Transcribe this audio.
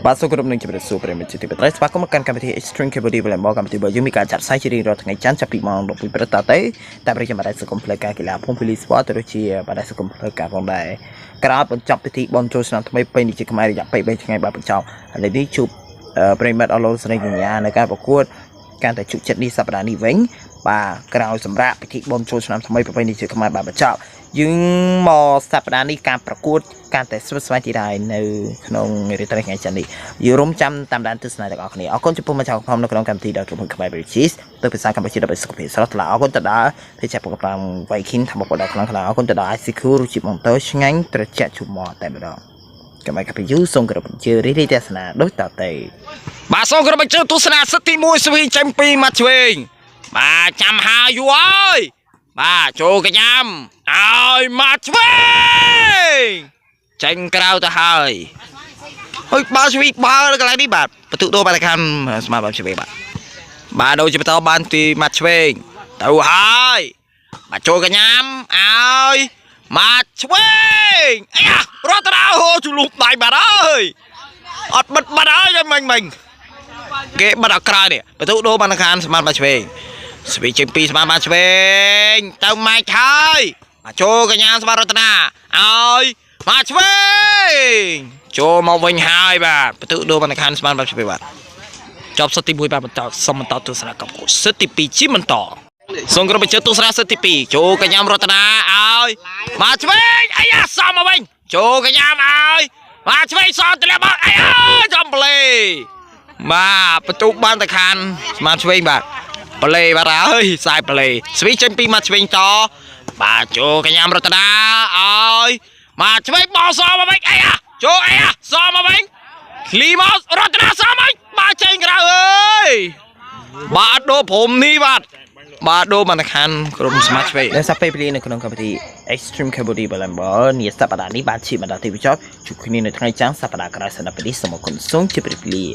បាទសូមគោរពនឹងជម្រាបសួរប្រិយមិត្តជាទីមេត្រីស្វាគមន៍មកកាន់កម្មវិធី Extreme Kabaddi Volleyball កម្មវិធីរបស់យើងមានការចាត់ផ្សាយជារៀងរាល់ថ្ងៃច័ន្ទចាប់ពីម៉ោង 12 ព្រឹកតទៅតាមរយៈបណ្ដាញសង្គមផ្លូវការកីឡាភូមិ Police Sport ទៅដូចជាបណ្ដាញសង្គមផ្លូវការផងដែរក្រោយបញ្ចប់ពិធីបុណ្យចូលឆ្នាំថ្មីពេញនេះជាខ្មែររយៈពេល3ថ្ងៃបាទបញ្ចប់ឥឡូវនេះជួបប្រិយមិត្តអស់លោកស្រីកញ្ញានៅការប្រកួតកាន់តែជក់ចិត្តនេះសប្តាហ៍នេះវិញបាទក្រោយសម្រាប់ពិធីបុណ្យចូលឆ្នាំថ្មីប្រពៃណីជាខ្មែរបាទបញ្ចប់យើងមកសប្តាហ៍នេះការប្រកួតកាន់តែស្វិតស្វាញទីដែរនៅក្នុងរាត្រីថ្ងៃច័ន្ទនេះយើងរំចាំតាមដានទស្សនាទាំងអស់គ្នាអរគុណចំពោះមកចៅខំនៅក្នុងកម្មវិធីដល់ក្រុមខ្មែរ British ទៅភាសាកម្ពុជាដើម្បីសុខភាពស្រស់ថ្លាអរគុណទៅដល់ពេជ្រប្រកបតាម Viking ថាបបដល់ខ្លាំងខ្លាំងអរគុណទៅដល់ ICQ រសជាតិម៉ូតូឆ្ងាញ់ត្រជាក់ជុំមកតែម្ដងកម្មកាពីយូសូមគោរពអញ្ជើញរីករាយទស្សនាដូចតទៅបាទសូមគោរពអញ្ជើញទស្សនាសិតទី1ស្វីចេញពីមាត់ឆ្វេងបាទចាំហាយូអើយបាទចូលកញ្ញាំឲ្យមាត់ឆ្វេងចេញក្រៅទៅហើយហើយបើស្វីបើកន្លែងនេះបាទបន្ទុកដូរបាទខាងស្មារតីឆ្វេងបាទដូចជាបន្តបានទីមាត់ឆ្វេងទៅហើយបាទចូលកញ្ញាំឲ្យមាត់ឆ្វេងអាយ៉ារត់ទៅដល់ហូជលុះដៃបាទអើយអត់បិទបាត់ហើយមិញគេបាត់អក្រោយនេះបន្ទុកដូរបានខាងស្មារតីឆ្វេងស្វីចេញពីស្មារតីឆ្វេងទៅម៉ែកហើយមកចូលកញ្ញាស្មារតីរតនាឲ្យមកឆ្វេងចូលមកវិញហើយបាទបន្ទុកដូរបានខាងស្មារតីឆ្វេងបាទចប់សិតទី1បាទបន្តសុំបន្តទស្សនាកំគូសិតទី2ជាបន្តសូមក្រុមបញ្ជាទស្សនាសិតទី2ចូលកញ្ញារតនាឲ្យមកឆ្វេងអាយ៉ាសំមកវិញចូលកញ្ញាឲ្យមកឆ្វេងសងទម្លាក់មកអាយ៉ាចំប្លេបាទបន្ទុកបានតែខាងស្មារតីឆ្វេងបាទប្លេបាទអើយខ្សែប្លេស្វីចេញពីមកឆ្វេងតបាទចូលកញ្ញារតនាឲ្យមកឆ្វេងបោះសមកវិញអាយ៉ាចូលអាយ៉ាសមកវិញឃ្លីមករតនាសមកបាទចេញក្រៅអើយបាទដូរព្រំនេះបាទដូរបានខានក្រុមស្មាតឆ្វេងដែលសាប់ពេលវេលានៅក្នុងកម្មវិធី Extreme Kabaddi Volleyball នេះសប្តាហ៍នេះបានជាបណ្ដាទីបញ្ចប់ជួបគ្នានៅថ្ងៃច័ន្ទសប្តាហ៍ក្រោយសន្និបាតនេះសូមអរគុណសូមជម្រាបលា